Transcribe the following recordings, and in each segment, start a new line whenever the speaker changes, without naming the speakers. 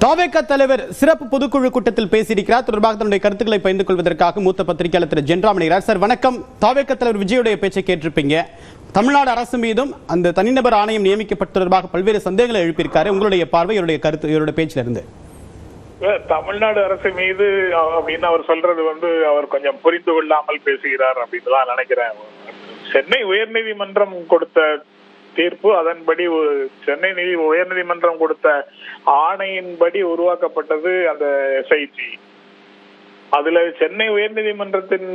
தாவேக தலைவர் சிறப்பு பொதுக்குழு கூட்டத்தில் பேசியிருக்கிறார். தொடர்பாக தன்னுடைய கருத்துக்களை பகிர்ந்து கொள்வதற்காக மூத்த பத்திரிகையாளர் திரு ஜென்ராம் இணைகிறார். சார் வணக்கம். தாவேக தலைவர் விஜயுடைய பேச்சை கேட்டிருப்பீங்க. தமிழ்நாடு அரசு மீதும் அந்த தனிநபர் ஆணையம் நியமிக்கப்பட்ட தொடர்பாக பல்வேறு சந்தேகங்களை எழுப்பியிருக்காரு. உங்களுடைய பார்வை, இவருடைய கருத்து, இவருடைய பேச்சில இருந்து.
தமிழ்நாடு அரசு மீது அப்படின்னு அவர் சொல்றது அவர் கொஞ்சம் புரிந்து கொள்ளாமல் பேசுகிறார் அப்படின்னு தான் நினைக்கிறேன். சென்னை உயர்நீதிமன்றம் கொடுத்த தீர்ப்பு, அதன்படி சென்னை உயர்நீதிமன்றம் கொடுத்த ஆணையின்படி உருவாக்கப்பட்டது அந்த எஸ்ஐடி. அதுல சென்னை உயர்நீதிமன்றத்தின்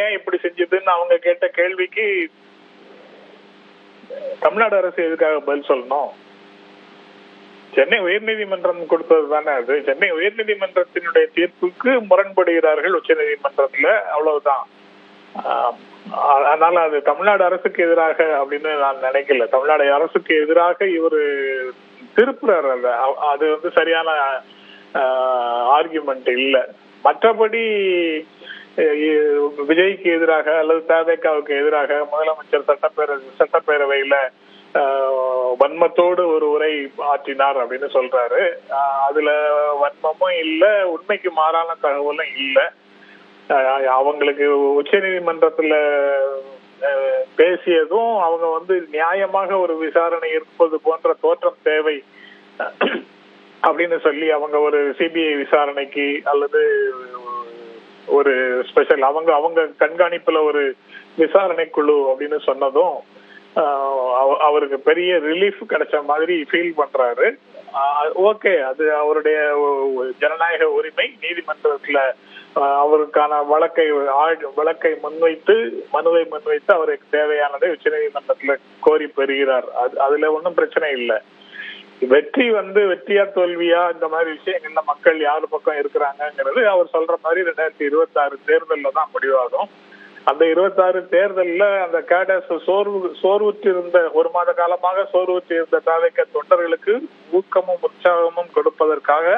ஏன் இப்படி செஞ்சதுன்னு அவங்க கேட்ட கேள்விக்கு தமிழ்நாடு அரசு எதுக்காக பதில் சொல்லணும்? சென்னை உயர்நீதிமன்றம் கொடுத்தது தானே அது. சென்னை உயர்நீதிமன்றத்தினுடைய தீர்ப்புக்கு முரண்படுகிறார்கள் உச்ச நீதிமன்றத்துல, அவ்வளவுதான். அதனால அது தமிழ்நாடு அரசுக்கு எதிராக அப்படின்னு நான் நினைக்கல. தமிழ்நாடு அரசுக்கு எதிராக இவரு திருப்புறார். அது சரியான ஆர்குமெண்ட் இல்ல. மற்றபடி விஜய்க்கு எதிராக அல்லது தவேகாவுக்கு எதிராக முதலமைச்சர் சட்டப்பேரவையில வன்மத்தோடு ஒரு உரை ஆற்றினார் அப்படின்னு சொல்றாரு. அதுல வன்மமும் இல்ல, உண்மைக்கு மாறான தகவலும் இல்ல. அவங்களுக்கு உச்ச நீதிமன்றத்துல பேசியதும் அவங்க நியாயமாக ஒரு விசாரணை இருப்பது போன்ற தோற்றம் தேவை அப்படின்னு சொல்லி அவங்க ஒரு சிபிஐ விசாரணைக்கு அல்லது ஒரு ஸ்பெஷல் அவங்க கண்காணிப்புல ஒரு விசாரணை குழு அப்படின்னு சொன்னதும் அவருக்கு பெரிய ரிலீஃப் கிடைச்ச மாதிரி ஃபீல் பண்றாரு. ஓகே, அது அவருடைய ஜனநாயக உரிமை. நீதிமன்றத்துல அவருக்கான வழக்கை மனுவை முன்வைத்து அவருக்கு தேவையானதை உச்ச நீதிமன்றத்துல கோரி பெறுகிறார். அதுல ஒன்றும் பிரச்சனை இல்லை. வெற்றி வெற்றியா தோல்வியா இந்த மாதிரி விஷயங்கள்ல மக்கள் யாரு பக்கம் இருக்கிறாங்கிறது அவர் சொல்ற மாதிரி 2026 தேர்தல்ல தான் முடிவாகும். அந்த 26 தேர்தல்ல அந்த கேடஸ் சோர்வுற்றிருந்த ஒரு மாத காலமாக சோர்வுற்றிருந்த தவேக தொண்டர்களுக்கு ஊக்கமும் உற்சாகமும் கொடுப்பதற்காக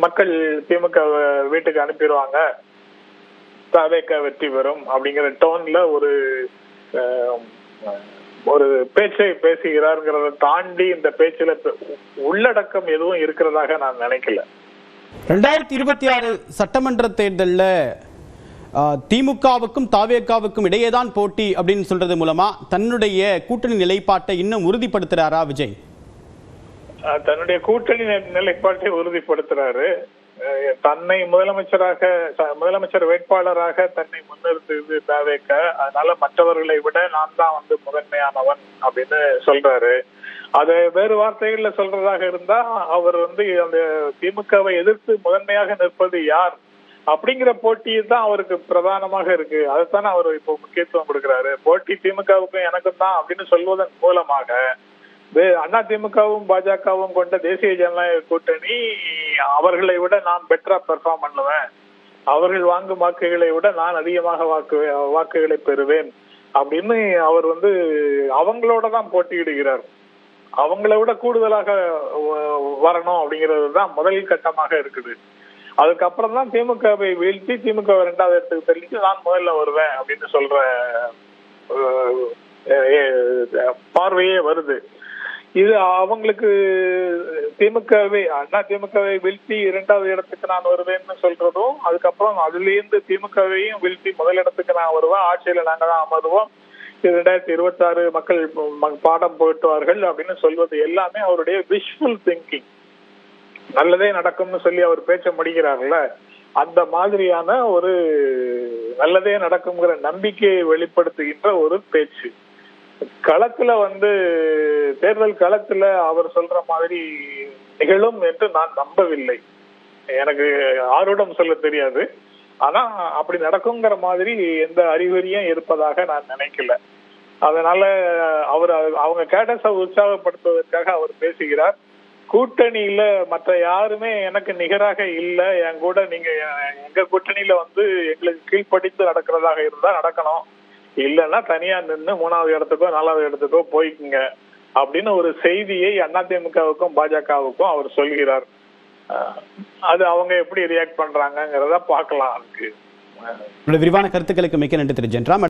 மக்கள் திமுக வீட்டுக்கு அனுப்பிடுவாங்க, தவேக வெற்றி பெறும் அப்படிங்கிற டோன்ல ஒரு பேச்சை பேசுகிறார்ங்கிறத தாண்டி இந்த பேச்சுல உள்ளடக்கம் எதுவும் இருக்கிறதாக நான் நினைக்கல.
2026 சட்டமன்ற தேர்தலில் திமுகவுக்கும் தவேகாவுக்கும் இடையேதான் போட்டி அப்படின்னு சொல்றது மூலமா தன்னுடைய கூட்டணி நிலைப்பாட்டை இன்னும் உறுதிப்படுத்துறாரா விஜய்?
தன்னுடைய கூட்டணி நிலைப்பாட்டை உறுதிப்படுத்துறாரு. தன்னை முதலமைச்சர் வேட்பாளராக தன்னை முன்னிறுத்துது தவேக. அதனால மற்றவர்களை விட நான் தான் முதன்மையானவன் அப்படின்னு சொல்றாரு. அதை வேறு வார்த்தைகள்ல சொல்றதாக இருந்தா அவர் அந்த திமுகவை எதிர்த்து முதன்மையாக நிற்பது யார் அப்படிங்கிற போட்டி தான் அவருக்கு பிரதானமாக இருக்கு. அதைத்தானே அவர் இப்போ முக்கியத்துவம் கொடுக்கிறாரு. போட்டி திமுகவுக்கும் எனக்கும் தான் அப்படின்னு சொல்வதன் மூலமாக அதிமுகவும் பாஜகவும் கொண்ட தேசிய ஜனநாயக கூட்டணி அவர்களை விட நான் பெட்டரா பெர்ஃபார்ம் பண்ணுவேன், அவர்கள் வாங்கும் வாக்குகளை விட நான் அதிகமாக வாக்குகளை பெறுவேன் அப்படின்னு அவர் அவங்களோட தான் போட்டியிடுகிறார். அவங்களை விட கூடுதலாக வரணும் அப்படிங்கிறது தான் முதல் கட்டமாக இருக்குது. அதுக்கப்புறம் தான் திமுகவை வீழ்த்தி திமுக 2வது இடத்துக்கு தள்ளிட்டு நான் முதல்ல வருவேன் அப்படின்னு சொல்ற பார்வையே வருது. இது அவங்களுக்கு திமுகவை வீழ்த்தி 2வது இடத்துக்கு நான் வருவேன்னு சொல்றதும், அதுக்கப்புறம் அதுலேருந்து திமுகவையும் வீழ்த்தி முதல் இடத்துக்கு நான் வருவேன், ஆட்சியில நாங்க தான் அமருவோம், 2026 மக்கள் பாடம் போட்டுவார்கள் அப்படின்னு சொல்வது எல்லாமே அவருடைய விஷுவல் திங்கிங். நல்லதே நடக்கும்னு சொல்லி அவர் பேச்ச முடிக்கிறார்ல, அந்த மாதிரியான ஒரு நல்லதே நடக்கும்ங்கிற நம்பிக்கையை வெளிப்படுத்துகின்ற ஒரு பேச்சு. களத்துல தேர்தல் களத்துல அவர் சொல்ற மாதிரி நிகழும் என்று நான் நம்பவில்லை. எனக்கு ஆர்வம் சொல்ல தெரியாது, ஆனா அப்படி நடக்குங்கிற மாதிரி எந்த அறிகுறியும் இருப்பதாக நான் நினைக்கல. அதனால அவங்க கேடஸை உற்சாகப்படுத்துவதற்காக அவர் பேசுகிறார். கூட்டணியில மற்ற யாருமே எனக்கு நிகராக இல்ல, என் கூட நீங்க எங்க கூட்டணியில எங்களுக்கு கீழ்ப்படித்து நடக்கிறதாக இருந்தா நடக்கணும், இல்லைன்னா தனியா நின்று 3வது இடத்துக்கோ 4வது இடத்துக்கோ போய்க்குங்க அப்படின்னு ஒரு செய்தியை அதிமுகவுக்கும் பாஜகவுக்கும் அவர் சொல்கிறார். அது அவங்க எப்படி ரியாக்ட் பண்றாங்கிறத பார்க்கலாம். அதுக்கு
விரிவான கருத்துக்களுக்கு மிக்க நன்றி திரு ஜென்ராம்.